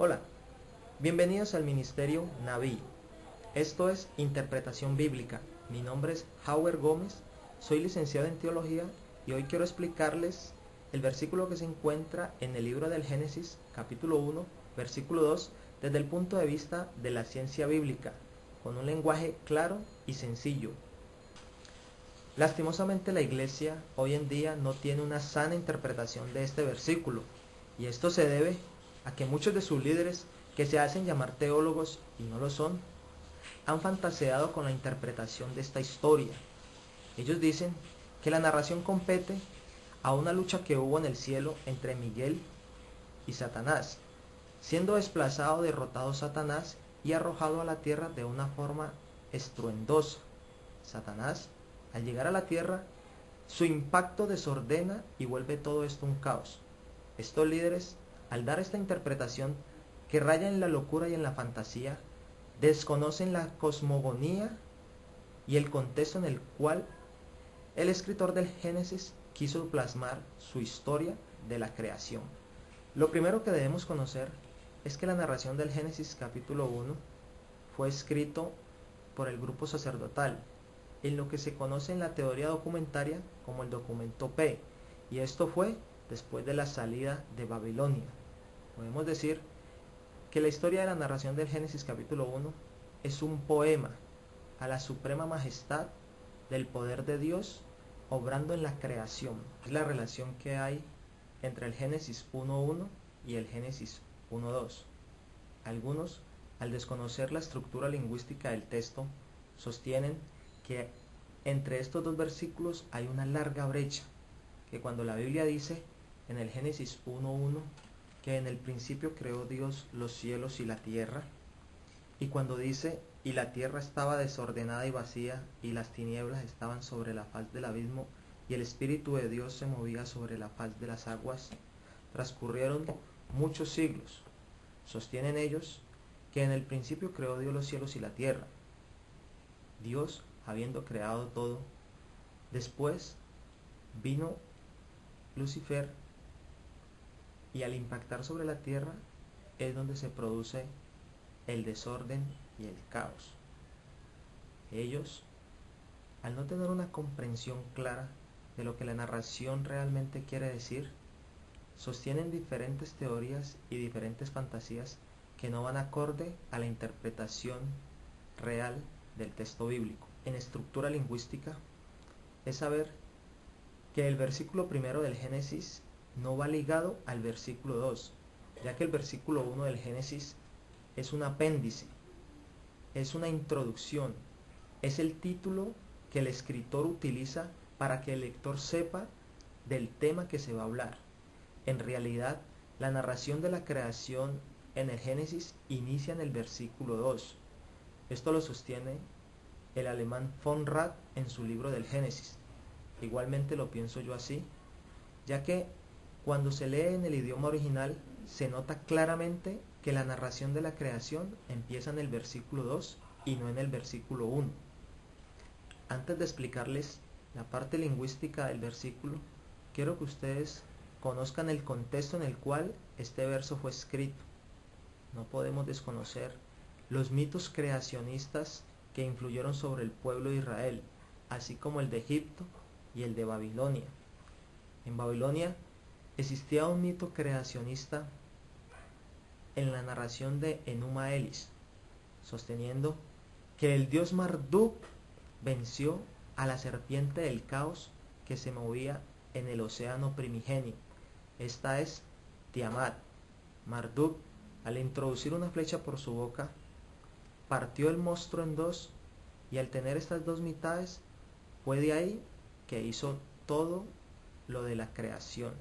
Hola, bienvenidos al Ministerio Naví. Esto es Interpretación Bíblica. Mi nombre es Howard Gómez, soy licenciado en Teología y hoy quiero explicarles el versículo que se encuentra en el libro del Génesis, capítulo 1, versículo 2, desde el punto de vista de la ciencia bíblica, con un lenguaje claro y sencillo. Lastimosamente la Iglesia hoy en día no tiene una sana interpretación de este versículo, y esto se debe a que muchos de sus líderes, que se hacen llamar teólogos y no lo son, han fantaseado con la interpretación de esta historia. Ellos dicen que la narración compete a una lucha que hubo en el cielo entre Miguel y Satanás, siendo desplazado o derrotado Satanás y arrojado a la tierra de una forma estruendosa. Satanás, al llegar a la tierra, su impacto desordena y vuelve todo esto un caos. Estos líderes, al dar esta interpretación que raya en la locura y en la fantasía, desconocen la cosmogonía y el contexto en el cual el escritor del Génesis quiso plasmar su historia de la creación. Lo primero que debemos conocer es que la narración del Génesis capítulo 1 fue escrito por el grupo sacerdotal, en lo que se conoce en la teoría documentaria como el documento P, y esto fue después de la salida de Babilonia. Podemos decir que la historia de la narración del Génesis capítulo 1 es un poema a la suprema majestad del poder de Dios obrando en la creación. Es la relación que hay entre el Génesis 1.1 y el Génesis 1.2. Algunos, al desconocer la estructura lingüística del texto, sostienen que entre estos dos versículos hay una larga brecha, que cuando la Biblia dice en el Génesis 1.1 que en el principio creó Dios los cielos y la tierra, y cuando dice y la tierra estaba desordenada y vacía, y las tinieblas estaban sobre la faz del abismo, y el Espíritu de Dios se movía sobre la faz de las aguas, transcurrieron muchos siglos. Sostienen ellos que en el principio creó Dios los cielos y la tierra. Dios, habiendo creado todo, después vino Lucifer, y al impactar sobre la tierra es donde se produce el desorden y el caos. Ellos, al no tener una comprensión clara de lo que la narración realmente quiere decir, sostienen diferentes teorías y diferentes fantasías que no van acorde a la interpretación real del texto bíblico. En estructura lingüística es saber que el versículo primero del Génesis no va ligado al versículo 2, ya que el versículo 1 del Génesis es un apéndice, es una introducción, es el título que el escritor utiliza para que el lector sepa del tema que se va a hablar. En realidad, la narración de la creación en el Génesis inicia en el versículo 2. Esto lo sostiene el alemán von Rad en su libro del Génesis. Igualmente lo pienso yo así, ya que cuando se lee en el idioma original se nota claramente que la narración de la creación empieza en el versículo 2 y no en el versículo 1. Antes de explicarles la parte lingüística del versículo, quiero que ustedes conozcan el contexto en el cual este verso fue escrito. No podemos desconocer los mitos creacionistas que influyeron sobre el pueblo de Israel, así como el de Egipto y el de Babilonia. En Babilonia existía un mito creacionista en la narración de Enuma Elis, sosteniendo que el dios Marduk venció a la serpiente del caos que se movía en el océano primigenio. Esta es Tiamat. Marduk, al introducir una flecha por su boca, partió el monstruo en dos, y al tener estas dos mitades, fue de ahí que hizo todo lo de la creación.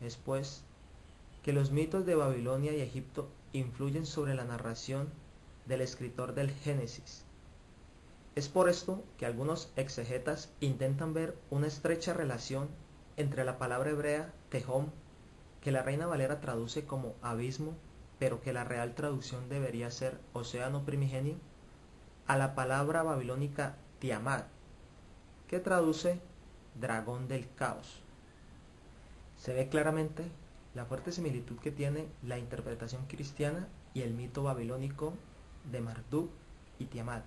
Es pues que los mitos de Babilonia y Egipto influyen sobre la narración del escritor del Génesis. Es por esto que algunos exegetas intentan ver una estrecha relación entre la palabra hebrea Tehom, que la Reina Valera traduce como abismo, pero que la real traducción debería ser océano primigenio, a la palabra babilónica Tiamat, que traduce dragón del caos. Se ve claramente la fuerte similitud que tiene la interpretación cristiana y el mito babilónico de Marduk y Tiamat.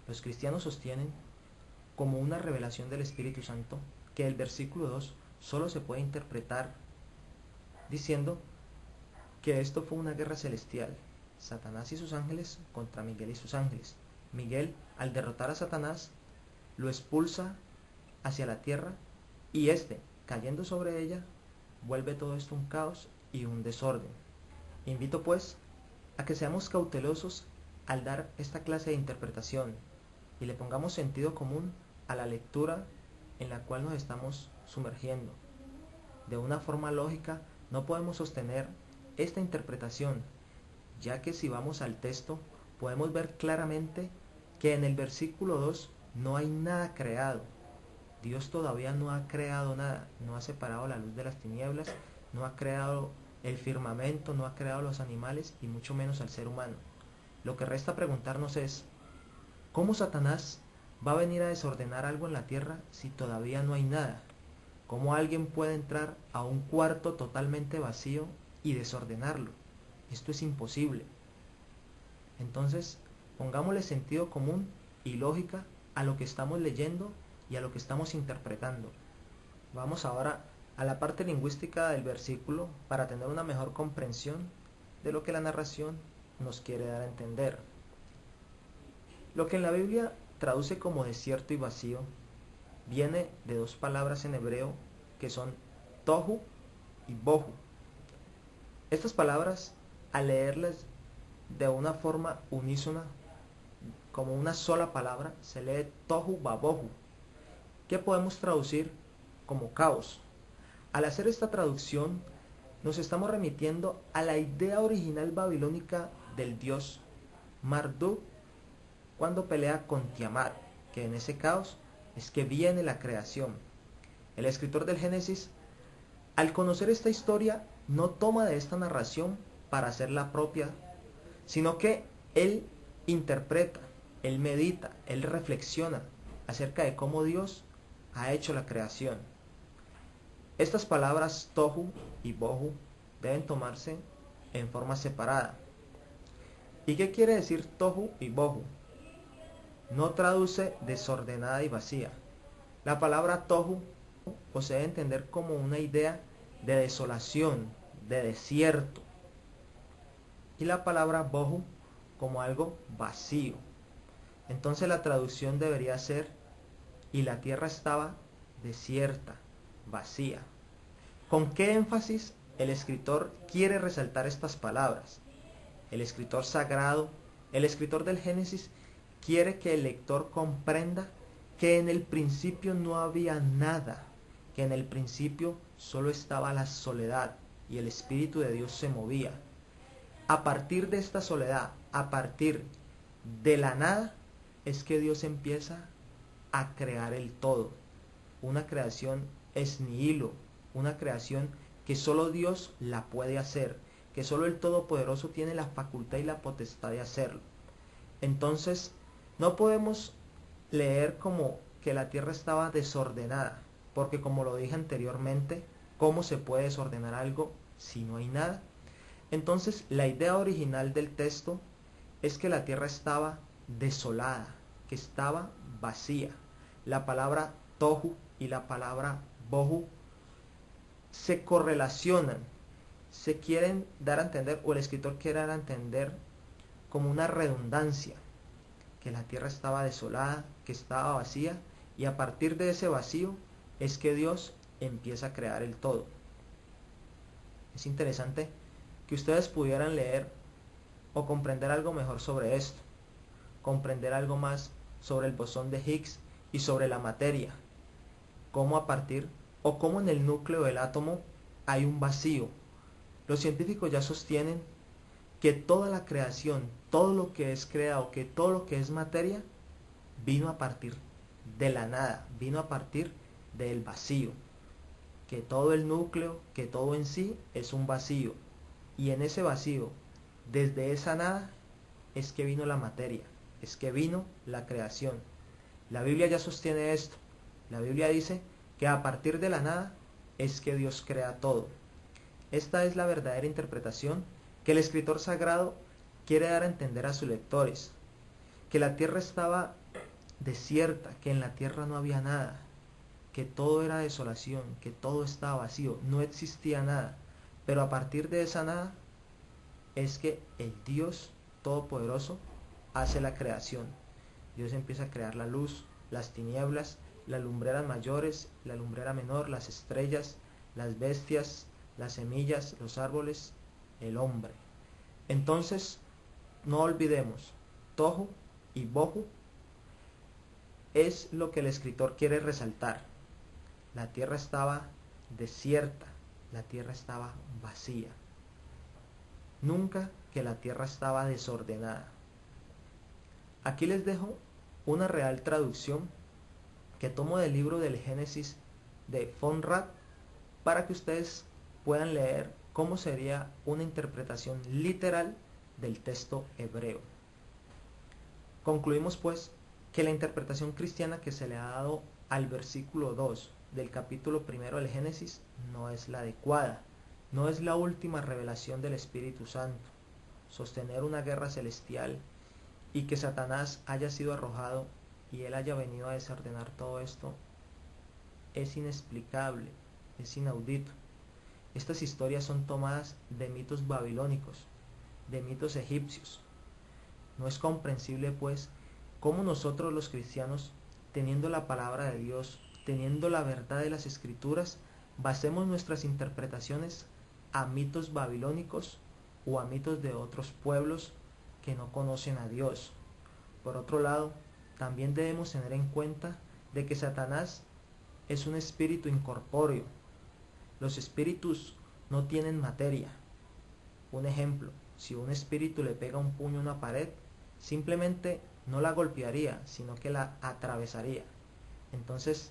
Los cristianos sostienen como una revelación del Espíritu Santo que el versículo 2 solo se puede interpretar diciendo que esto fue una guerra celestial, Satanás y sus ángeles contra Miguel y sus ángeles. Miguel, al derrotar a Satanás, lo expulsa hacia la tierra y éste, cayendo sobre ella, vuelve todo esto un caos y un desorden. Invito pues a que seamos cautelosos al dar esta clase de interpretación y le pongamos sentido común a la lectura en la cual nos estamos sumergiendo. De una forma lógica no podemos sostener esta interpretación, ya que si vamos al texto podemos ver claramente que en el versículo 2 no hay nada creado. Dios todavía no ha creado nada, no ha separado la luz de las tinieblas, no ha creado el firmamento, no ha creado los animales y mucho menos al ser humano. Lo que resta preguntarnos es, ¿cómo Satanás va a venir a desordenar algo en la tierra si todavía no hay nada? ¿Cómo alguien puede entrar a un cuarto totalmente vacío y desordenarlo? Esto es imposible. Entonces, pongámosle sentido común y lógica a lo que estamos leyendo y a lo que estamos interpretando. Vamos ahora a la parte lingüística del versículo para tener una mejor comprensión de lo que la narración nos quiere dar a entender. Lo que en la Biblia traduce como desierto y vacío viene de dos palabras en hebreo que son tohu y bohu. Estas palabras, al leerlas de una forma unísona, como una sola palabra, se lee tohu babohu, que podemos traducir como caos. Al hacer esta traducción, nos estamos remitiendo a la idea original babilónica del dios Marduk cuando pelea con Tiamat, que en ese caos es que viene la creación. El escritor del Génesis, al conocer esta historia, no toma de esta narración para hacerla propia, sino que él interpreta, él medita, él reflexiona acerca de cómo Dios ha hecho la creación. Estas palabras tohu y bohu deben tomarse en forma separada. ¿Y qué quiere decir tohu y bohu? No traduce desordenada y vacía. La palabra tohu se debe entender como una idea de desolación, de desierto. Y la palabra bohu como algo vacío. Entonces la traducción debería ser: y la tierra estaba desierta, vacía. ¿Con qué énfasis el escritor quiere resaltar estas palabras? El escritor sagrado, el escritor del Génesis, quiere que el lector comprenda que en el principio no había nada, que en el principio solo estaba la soledad y el Espíritu de Dios se movía. A partir de esta soledad, a partir de la nada, es que Dios empieza a crear el todo. Una creación ex nihilo, una creación que solo Dios la puede hacer, que solo el Todopoderoso tiene la facultad y la potestad de hacerlo. Entonces, no podemos leer como que la tierra estaba desordenada, porque como lo dije anteriormente, ¿cómo se puede desordenar algo si no hay nada? Entonces, la idea original del texto es que la tierra estaba desolada, que estaba vacía. La palabra tohu y la palabra bohu se correlacionan, se quieren dar a entender, o el escritor quiere dar a entender como una redundancia, que la tierra estaba desolada, que estaba vacía, y a partir de ese vacío es que Dios empieza a crear el todo. Es interesante que ustedes pudieran leer o comprender algo mejor sobre esto, comprender algo más sobre el bosón de Higgs y sobre la materia, cómo a partir o cómo en el núcleo del átomo hay un vacío. Los científicos ya sostienen que toda la creación, todo lo que es creado, que todo lo que es materia, vino a partir de la nada, vino a partir del vacío, que todo el núcleo, que todo en sí es un vacío, y en ese vacío, desde esa nada, es que vino la materia, es que vino la creación. La Biblia ya sostiene esto. La Biblia dice que a partir de la nada es que Dios crea todo. Esta es la verdadera interpretación que el escritor sagrado quiere dar a entender a sus lectores, que la tierra estaba desierta, que en la tierra no había nada, que todo era desolación, que todo estaba vacío, no existía nada. Pero a partir de esa nada es que el Dios Todopoderoso hace la creación. Dios empieza a crear la luz, las tinieblas, las lumbreras mayores, la lumbrera menor, las estrellas, las bestias, las semillas, los árboles, el hombre. Entonces, no olvidemos, Tohu y Bohu es lo que el escritor quiere resaltar. La tierra estaba desierta, la tierra estaba vacía. Nunca que la tierra estaba desordenada. Aquí les dejo una real traducción que tomo del libro del Génesis de von Rad para que ustedes puedan leer cómo sería una interpretación literal del texto hebreo. Concluimos pues que la interpretación cristiana que se le ha dado al versículo 2 del capítulo 1 del Génesis no es la adecuada, no es la última revelación del Espíritu Santo. Sostener una guerra celestial y que Satanás haya sido arrojado y él haya venido a desordenar todo esto es inexplicable, es inaudito. Estas historias son tomadas de mitos babilónicos, de mitos egipcios. No es comprensible pues cómo nosotros los cristianos, teniendo la palabra de Dios, teniendo la verdad de las Escrituras, basemos nuestras interpretaciones a mitos babilónicos o a mitos de otros pueblos que no conocen a Dios. Por otro lado, también debemos tener en cuenta de que Satanás es un espíritu incorpóreo. Los espíritus no tienen materia. Un ejemplo, si un espíritu le pega un puño a una pared, simplemente no la golpearía, sino que la atravesaría. Entonces,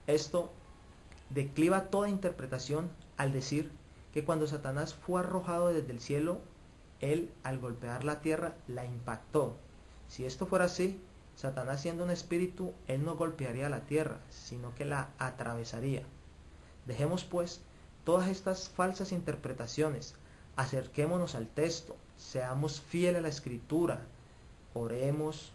esto decliva toda interpretación al decir que cuando Satanás fue arrojado desde el cielo, él al golpear la tierra la impactó. Si esto fuera así, Satanás siendo un espíritu, él no golpearía la tierra, sino que la atravesaría. Dejemos pues todas estas falsas interpretaciones, acerquémonos al texto, seamos fieles a la Escritura, oremos,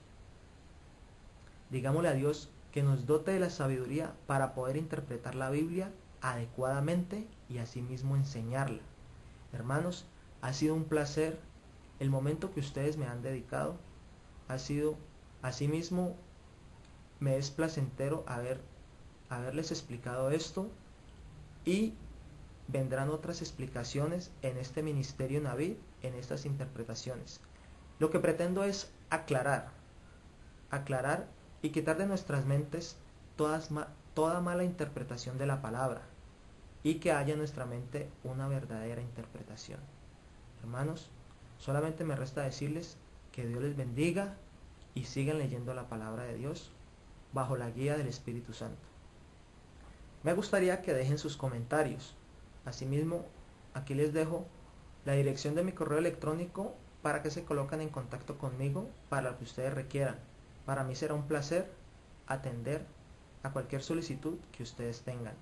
digámosle a Dios que nos dote de la sabiduría para poder interpretar la Biblia adecuadamente y asimismo enseñarla. Hermanos, ha sido un placer el momento que ustedes me han dedicado. Ha sido, asimismo, me es placentero haberles explicado esto, y vendrán otras explicaciones en este ministerio Navid, en estas interpretaciones. Lo que pretendo es aclarar y quitar de nuestras mentes toda mala interpretación de la palabra, y que haya en nuestra mente una verdadera interpretación. Hermanos, solamente me resta decirles que Dios les bendiga y sigan leyendo la palabra de Dios bajo la guía del Espíritu Santo. Me gustaría que dejen sus comentarios. Asimismo, aquí les dejo la dirección de mi correo electrónico para que se coloquen en contacto conmigo para lo que ustedes requieran. Para mí será un placer atender a cualquier solicitud que ustedes tengan.